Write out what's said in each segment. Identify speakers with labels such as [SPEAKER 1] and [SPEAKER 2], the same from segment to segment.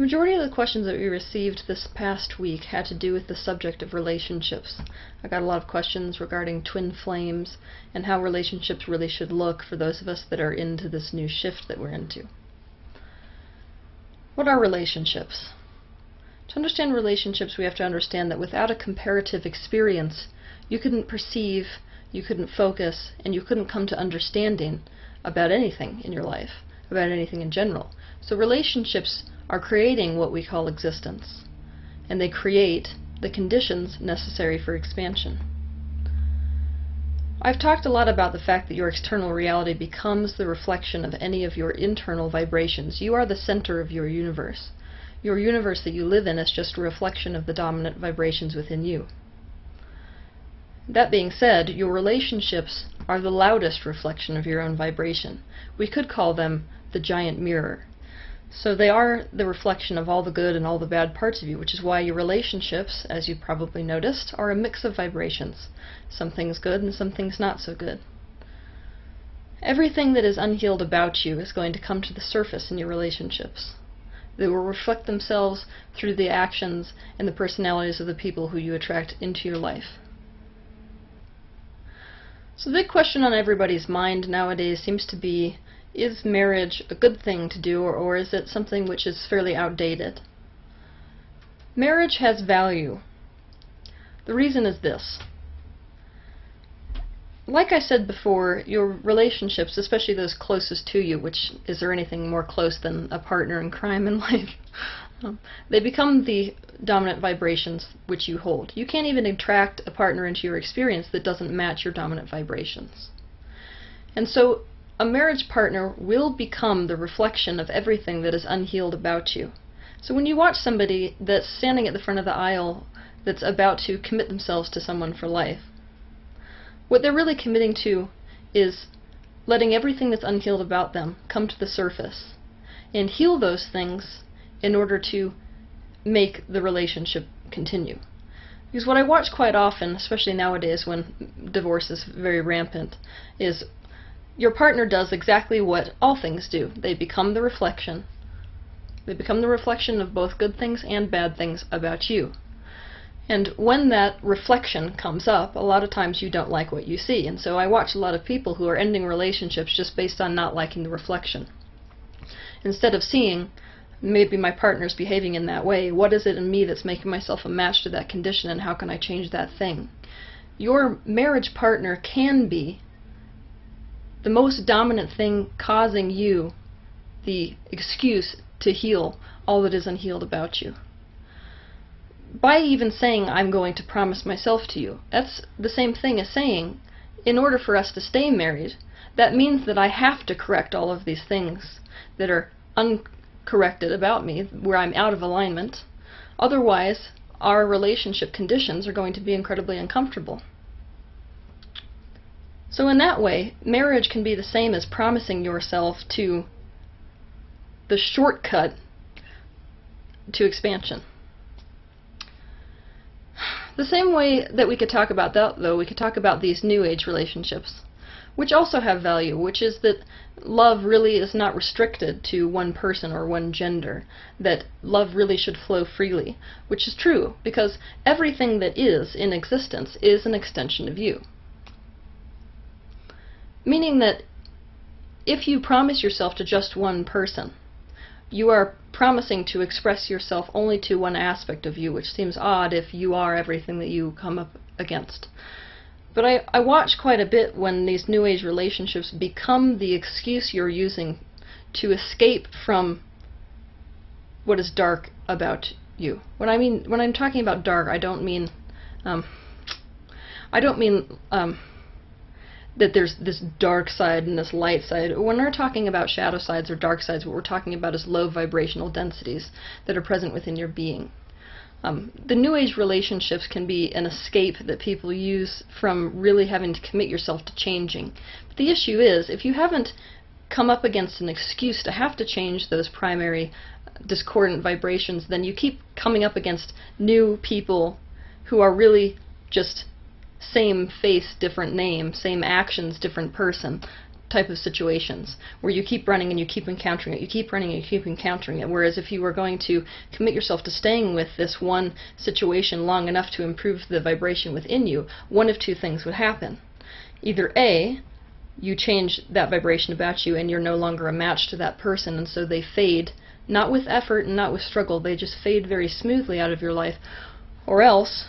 [SPEAKER 1] The majority of the questions that we received this past week had to do with the subject of relationships. I got a lot of questions regarding twin flames and how relationships really should look for those of us that are into this new shift that we're into. What are relationships? To understand relationships, we have to understand that without a comparative experience, you couldn't perceive, you couldn't focus, and you couldn't come to understanding about anything in your life, about anything in general. So relationships are creating what we call existence, and they create the conditions necessary for expansion. I've talked a lot about the fact that your external reality becomes the reflection of any of your internal vibrations. You are the center of your universe. Your universe that you live in is just a reflection of the dominant vibrations within you. That being said, your relationships are the loudest reflection of your own vibration. We could call them the giant mirror. So they are the reflection of all the good and all the bad parts of you, which is why your relationships, as you probably noticed, are a mix of vibrations. Some things good and some things not so good. Everything that is unhealed about you is going to come to the surface in your relationships. They will reflect themselves through the actions and the personalities of the people who you attract into your life. So the big question on everybody's mind nowadays seems to be, is marriage a good thing to do, or is it something which is fairly outdated? Marriage has value. The reason is this. Like I said before, your relationships, especially those closest to you, which is there anything more close than a partner in crime in life, they become the dominant vibrations which you hold. You can't even attract a partner into your experience that doesn't match your dominant vibrations. And so a marriage partner will become the reflection of everything that is unhealed about you. So when you watch somebody that's standing at the front of the aisle that's about to commit themselves to someone for life, what they're really committing to is letting everything that's unhealed about them come to the surface and heal those things in order to make the relationship continue. Because what I watch quite often, especially nowadays when divorce is very rampant, is your partner does exactly what all things do. They become the reflection. They become the reflection of both good things and bad things about you. And when that reflection comes up, a lot of times you don't like what you see. And so I watch a lot of people who are ending relationships just based on not liking the reflection. Instead of seeing, maybe my partner's behaving in that way, what is it in me that's making myself a match to that condition, and how can I change that thing? Your marriage partner can be the most dominant thing causing you the excuse to heal all that is unhealed about you. By even saying, I'm going to promise myself to you, that's the same thing as saying, in order for us to stay married, that means that I have to correct all of these things that are uncorrected about me, where I'm out of alignment. Otherwise, our relationship conditions are going to be incredibly uncomfortable. So in that way, marriage can be the same as promising yourself to the shortcut to expansion. The same way that we could talk about that, though, we could talk about these New Age relationships, which also have value, which is that love really is not restricted to one person or one gender, that love really should flow freely, which is true, because everything that is in existence is an extension of you. Meaning that if you promise yourself to just one person, you are promising to express yourself only to one aspect of you, which seems odd if you are everything that you come up against. But I watch quite a bit when these New Age relationships become the excuse you're using to escape from what is dark about you. When I'm talking about dark, I don't mean that there's this dark side and this light side. When we're talking about shadow sides or dark sides, what we're talking about is low vibrational densities that are present within your being. The New Age relationships can be an escape that people use from really having to commit yourself to changing. But the issue is, if you haven't come up against an excuse to have to change those primary discordant vibrations, then you keep coming up against new people who are really just same face, different name, same actions, different person. type of situations where you keep running and you keep encountering it, you keep running and you keep encountering it. Whereas if you were going to commit yourself to staying with this one situation long enough to improve the vibration within you, one of two things would happen. Either A, you change that vibration about you and you're no longer a match to that person, and so they fade, not with effort and not with struggle, they just fade very smoothly out of your life. Or else,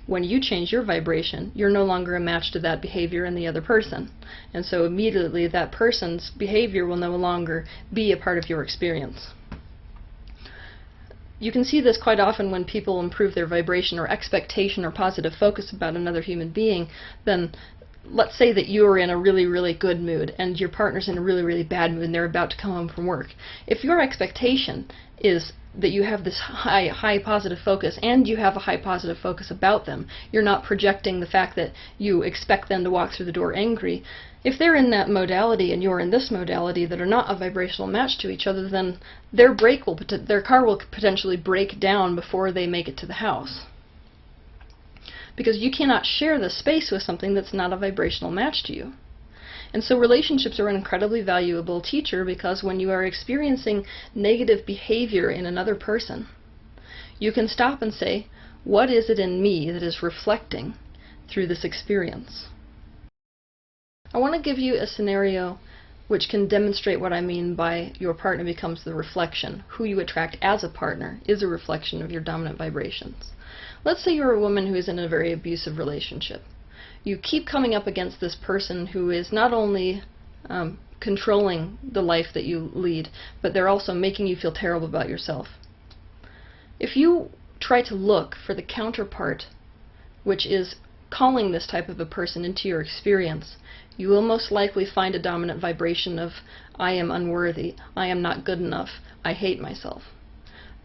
[SPEAKER 1] when you change your vibration, you're no longer a match to that behavior in the other person. And so immediately that person's behavior will no longer be a part of your experience. You can see this quite often when people improve their vibration or expectation or positive focus about another human being. Then let's say that you're in a really, really good mood and your partner's in a really, really bad mood and they're about to come home from work. If your expectation is that you have this high positive focus and you have a high positive focus about them, you're not projecting the fact that you expect them to walk through the door angry. If they're in that modality and you're in this modality that are not a vibrational match to each other, then their car will potentially break down before they make it to the house. Because you cannot share the space with something that's not a vibrational match to you. And so relationships are an incredibly valuable teacher, because when you are experiencing negative behavior in another person, you can stop and say, what is it in me that is reflecting through this experience? I want to give you a scenario which can demonstrate what I mean by your partner becomes the reflection. Who you attract as a partner is a reflection of your dominant vibrations. Let's say you're a woman who is in a very abusive relationship. You keep coming up against this person who is not only controlling the life that you lead, but they're also making you feel terrible about yourself. If you try to look for the counterpart, which is calling this type of a person into your experience, you will most likely find a dominant vibration of, I am unworthy, I am not good enough, I hate myself.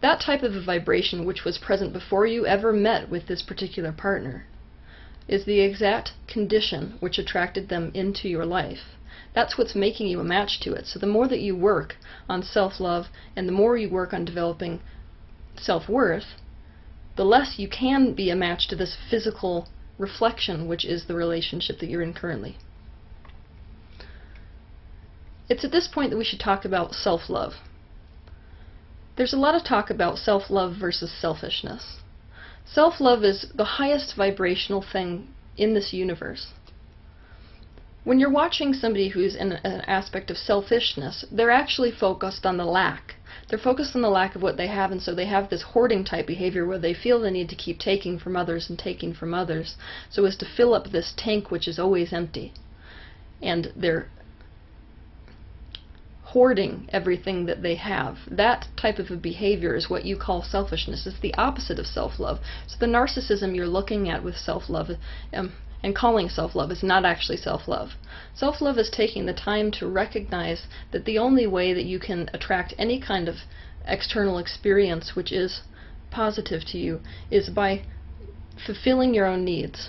[SPEAKER 1] That type of a vibration, which was present before you ever met with this particular partner, is the exact condition which attracted them into your life. That's what's making you a match to it. So the more that you work on self-love and the more you work on developing self-worth, the less you can be a match to this physical reflection, which is the relationship that you're in currently. It's at this point that we should talk about self-love. There's a lot of talk about self-love versus selfishness. Self-love is the highest vibrational thing in this universe. When you're watching somebody who's in an aspect of selfishness, they're actually focused on the lack. They're focused on the lack of what they have, and so they have this hoarding type behavior where they feel the need to keep taking from others and taking from others so as to fill up this tank which is always empty. And they're hoarding everything that they have. That type of a behavior is what you call selfishness. It's the opposite of self-love. So the narcissism you're looking at with self-love and calling self-love is not actually self-love. Self-love is taking the time to recognize that the only way that you can attract any kind of external experience which is positive to you is by fulfilling your own needs.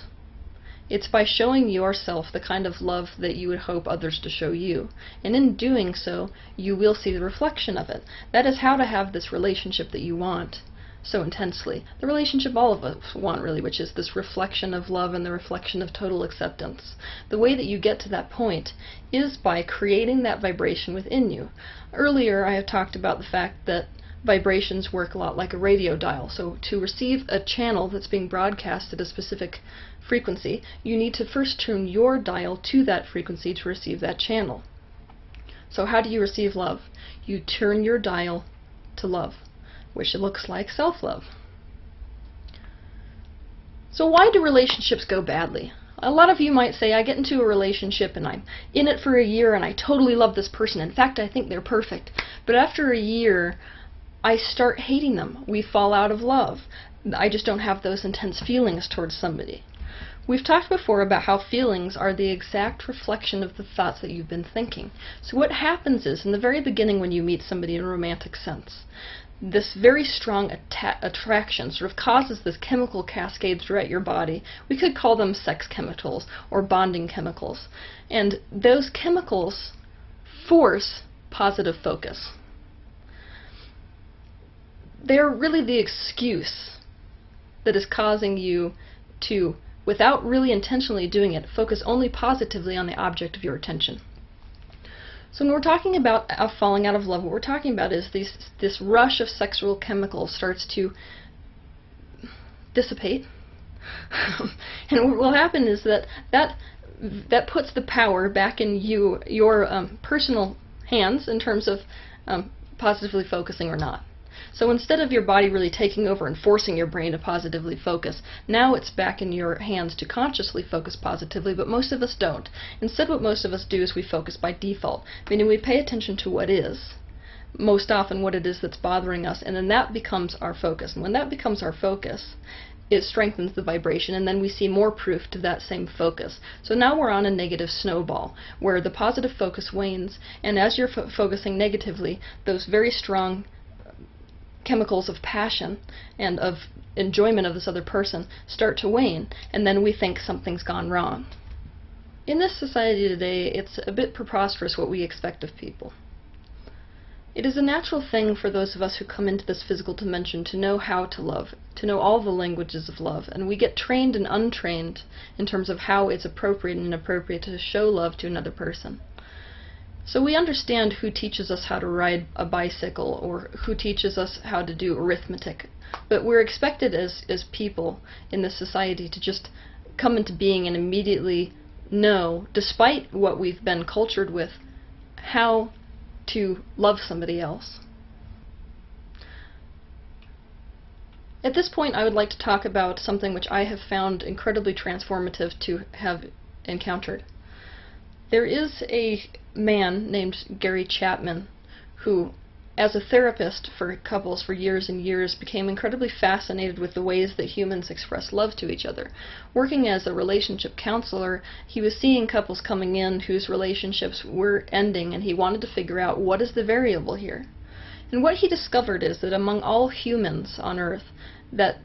[SPEAKER 1] It's by showing yourself the kind of love that you would hope others to show you. And in doing so, you will see the reflection of it. That is how to have this relationship that you want so intensely. The relationship all of us want, really, which is this reflection of love and the reflection of total acceptance. The way that you get to that point is by creating that vibration within you. Earlier, I have talked about the fact that vibrations work a lot like a radio dial. So to receive a channel that's being broadcast at a specific frequency, you need to first tune your dial to that frequency to receive that channel. So how do you receive love? You turn your dial to love, which looks like self-love. So why do relationships go badly? A lot of you might say, I get into a relationship and I'm in it for a year and I totally love this person. In fact, I think they're perfect. But after a year, I start hating them. We fall out of love. I just don't have those intense feelings towards somebody. We've talked before about how feelings are the exact reflection of the thoughts that you've been thinking. So what happens is, in the very beginning when you meet somebody in a romantic sense, this very strong attraction sort of causes this chemical cascade throughout your body. We could call them sex chemicals or bonding chemicals. And those chemicals force positive focus. They're really the excuse that is causing you to, without really intentionally doing it, focus only positively on the object of your attention. So when we're talking about falling out of love, what we're talking about is this rush of sexual chemicals starts to dissipate. And what will happen is that puts the power back in your personal hands in terms of positively focusing or not. So instead of your body really taking over and forcing your brain to positively focus, now it's back in your hands to consciously focus positively, but most of us don't. Instead, what most of us do is we focus by default, meaning we pay attention to what is, most often what it is that's bothering us, and then that becomes our focus. And when that becomes our focus, it strengthens the vibration, and then we see more proof to that same focus. So now we're on a negative snowball, where the positive focus wanes, and as you're focusing negatively, those very strong chemicals of passion and of enjoyment of this other person start to wane, and then we think something's gone wrong. In this society today, it's a bit preposterous what we expect of people. It is a natural thing for those of us who come into this physical dimension to know how to love, to know all the languages of love, and we get trained and untrained in terms of how it's appropriate and inappropriate to show love to another person. So we understand who teaches us how to ride a bicycle or who teaches us how to do arithmetic, but we're expected as people in this society to just come into being and immediately know, despite what we've been cultured with, how to love somebody else. At this point, I would like to talk about something which I have found incredibly transformative to have encountered. There is a man named Gary Chapman who, as a therapist for couples for years and years, became incredibly fascinated with the ways that humans express love to each other. Working as a relationship counselor, he was seeing couples coming in whose relationships were ending, and he wanted to figure out what is the variable here. And what he discovered is that among all humans on Earth, that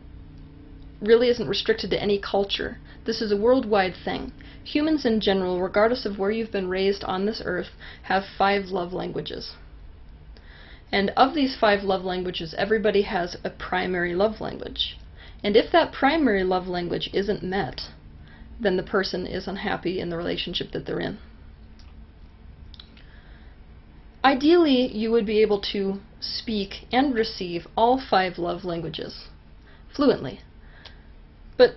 [SPEAKER 1] really isn't restricted to any culture. This is a worldwide thing. Humans in general, regardless of where you've been raised on this earth, have 5 love languages. And of these 5 love languages, everybody has a primary love language. And if that primary love language isn't met, then the person is unhappy in the relationship that they're in. Ideally, you would be able to speak and receive all 5 love languages fluently. But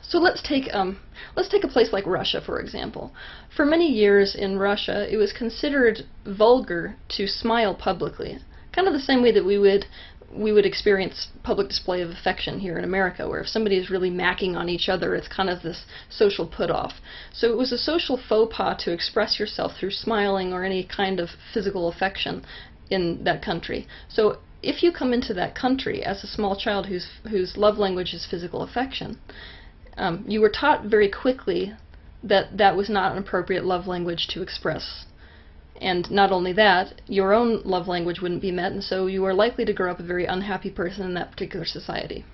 [SPEAKER 1] so let's take a place like Russia, for example. For many years in Russia, it was considered vulgar to smile publicly, kind of the same way that we would experience public display of affection here in America, where if somebody is really macking on each other, it's kind of this social put-off. So it was a social faux pas to express yourself through smiling or any kind of physical affection in that country. So if you come into that country as a small child whose love language is physical affection, you were taught very quickly that that was not an appropriate love language to express. And not only that, your own love language wouldn't be met, and so you are likely to grow up a very unhappy person in that particular society.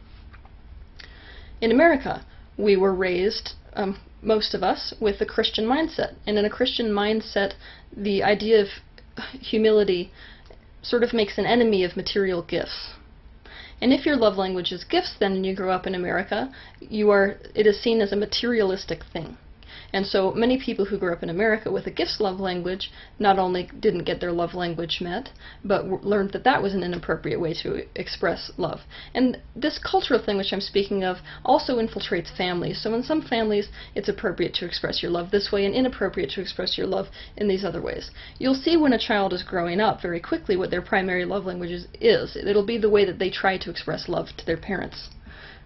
[SPEAKER 1] In America, we were raised, most of us, with a Christian mindset. And in a Christian mindset, the idea of humility sort of makes an enemy of material gifts. And if your love language is gifts, then, and you grow up in America, it is seen as a materialistic thing. And so many people who grew up in America with a gifts love language not only didn't get their love language met, but learned that that was an inappropriate way to express love. And this cultural thing which I'm speaking of also infiltrates families. So in some families, it's appropriate to express your love this way and inappropriate to express your love in these other ways. You'll see when a child is growing up very quickly what their primary love language is. It'll be the way that they try to express love to their parents.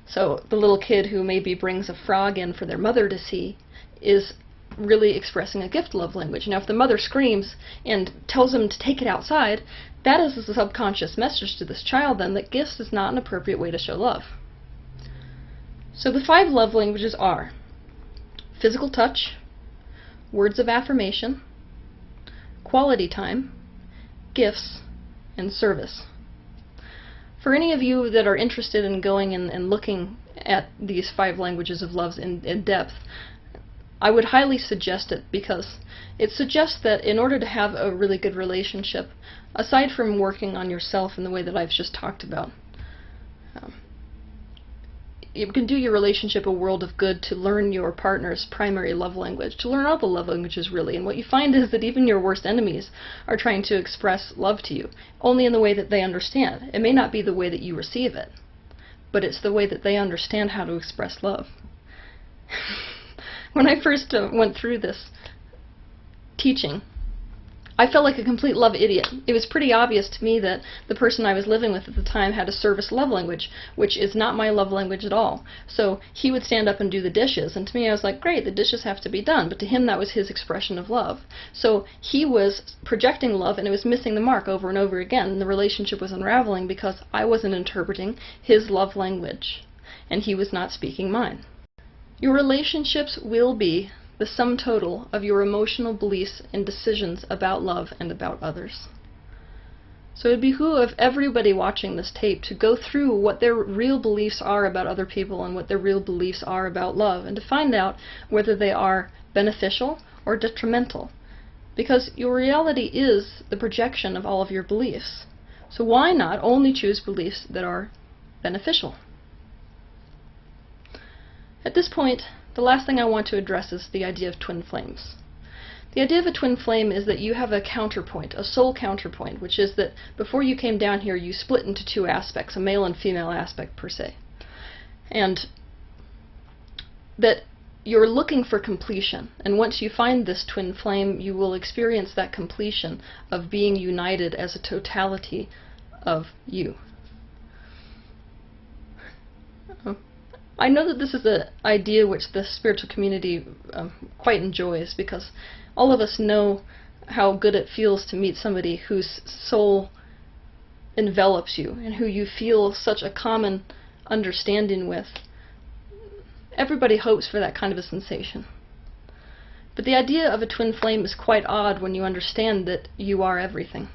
[SPEAKER 1] So the little kid who maybe brings a frog in for their mother to see is really expressing a gift love language. Now, if the mother screams and tells them to take it outside, that is a subconscious message to this child then that gifts is not an appropriate way to show love. So the 5 love languages are physical touch, words of affirmation, quality time, gifts, and service. For any of you that are interested in going and looking at these 5 languages of love in depth, I would highly suggest it, because it suggests that in order to have a really good relationship, aside from working on yourself in the way that I've just talked about, you can do your relationship a world of good to learn your partner's primary love language, to learn all the love languages really. And what you find is that even your worst enemies are trying to express love to you, only in the way that they understand. It may not be the way that you receive it, but it's the way that they understand how to express love. When I first went through this teaching, I felt like a complete love idiot. It was pretty obvious to me that the person I was living with at the time had a service love language, which is not my love language at all. So he would stand up and do the dishes, and to me I was like, great, the dishes have to be done, but to him that was his expression of love. So he was projecting love, and it was missing the mark over and over again, and the relationship was unraveling because I wasn't interpreting his love language, and he was not speaking mine. Your relationships will be the sum total of your emotional beliefs and decisions about love and about others. So it would behoove everybody watching this tape to go through what their real beliefs are about other people and what their real beliefs are about love, and to find out whether they are beneficial or detrimental. Because your reality is the projection of all of your beliefs. So why not only choose beliefs that are beneficial? At this point, the last thing I want to address is the idea of twin flames. The idea of a twin flame is that you have a counterpoint, a soul counterpoint, which is that before you came down here you split into two aspects, a male and female aspect per se. And that you're looking for completion, and once you find this twin flame you will experience that completion of being united as a totality of you. I know that this is an idea which the spiritual community quite enjoys, because all of us know how good it feels to meet somebody whose soul envelops you and who you feel such a common understanding with. Everybody hopes for that kind of a sensation. But the idea of a twin flame is quite odd when you understand that you are everything.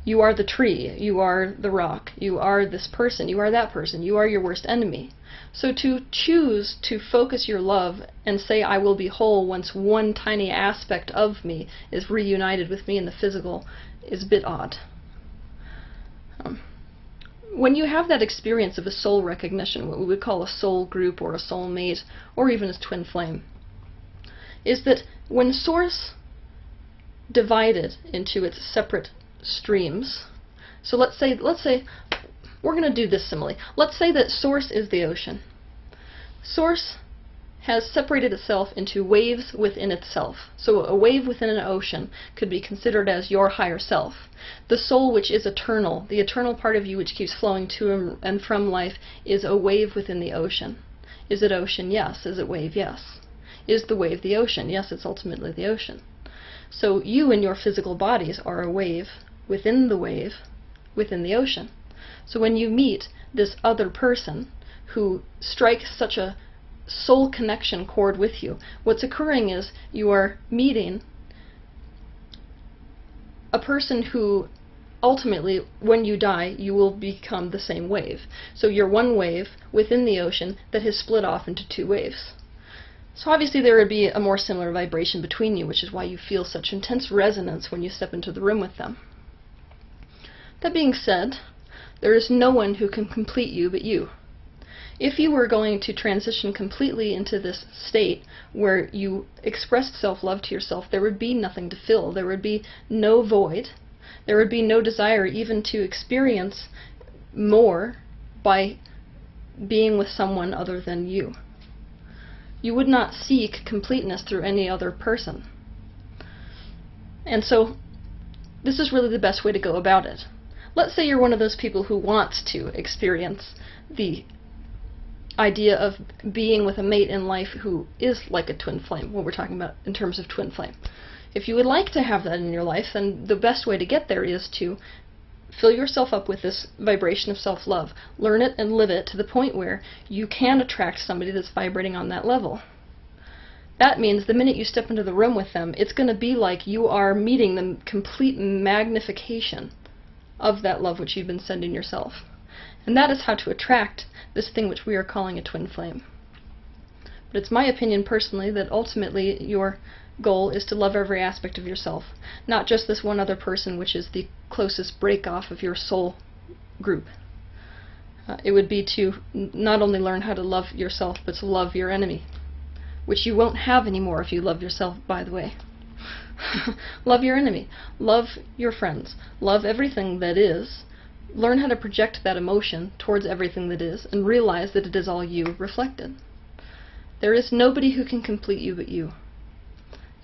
[SPEAKER 1] You are the tree, you are the rock, you are this person, you are that person, you are your worst enemy. So to choose to focus your love and say I will be whole once one tiny aspect of me is reunited with me in the physical is a bit odd. When you have that experience of a soul recognition, what we would call a soul group or a soul mate, or even a twin flame, is that when Source divided into its separate streams. So let's say we're going to do this simile. Let's say that Source is the ocean. Source has separated itself into waves within itself. So a wave within an ocean could be considered as your higher self. The soul, which is eternal, the eternal part of you which keeps flowing to and from life, is a wave within the ocean. Is it ocean? Yes. Is it wave? Yes. Is the wave the ocean? Yes, it's ultimately the ocean. So you and your physical bodies are a wave within the ocean. So when you meet this other person who strikes such a soul connection chord with you, what's occurring is you are meeting a person who ultimately, when you die, you will become the same wave. So you're one wave within the ocean that has split off into two waves. So obviously there would be a more similar vibration between you, which is why you feel such intense resonance when you step into the room with them. That being said, there is no one who can complete you but you. If you were going to transition completely into this state where you expressed self-love to yourself, there would be nothing to fill. There would be no void. There would be no desire even to experience more by being with someone other than you. You would not seek completeness through any other person. And so, this is really the best way to go about it. Let's say you're one of those people who wants to experience the idea of being with a mate in life who is like a twin flame, what we're talking about in terms of twin flame. If you would like to have that in your life, then the best way to get there is to fill yourself up with this vibration of self-love. Learn it and live it to the point where you can attract somebody that's vibrating on that level. That means the minute you step into the room with them, it's going to be like you are meeting the complete magnification of that love which you've been sending yourself. And that is how to attract this thing which we are calling a twin flame. But it's my opinion personally that ultimately your goal is to love every aspect of yourself, not just this one other person which is the closest break off of your soul group. It would be to not only learn how to love yourself, but to love your enemy, which you won't have anymore if you love yourself, by the way. Love your enemy. Love your friends. Love everything that is. Learn how to project that emotion towards everything that is, and realize that it is all you reflected. There is nobody who can complete you but you.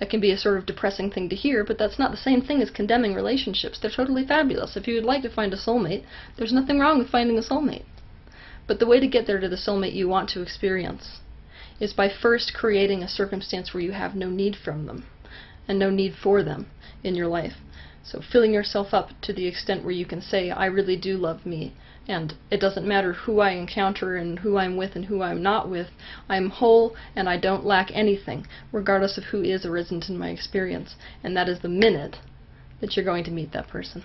[SPEAKER 1] That can be a sort of depressing thing to hear, but that's not the same thing as condemning relationships. They're totally fabulous. If you would like to find a soulmate, there's nothing wrong with finding a soulmate. But the way to get there to the soulmate you want to experience is by first creating a circumstance where you have no need from them and no need for them in your life. So filling yourself up to the extent where you can say, I really do love me, and it doesn't matter who I encounter and who I'm with and who I'm not with. I'm whole and I don't lack anything, regardless of who is or isn't in my experience. And that is the minute that you're going to meet that person.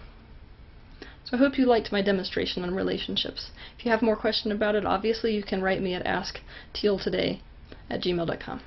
[SPEAKER 1] So I hope you liked my demonstration on relationships. If you have more questions about it, obviously you can write me at asktealtoday@gmail.com.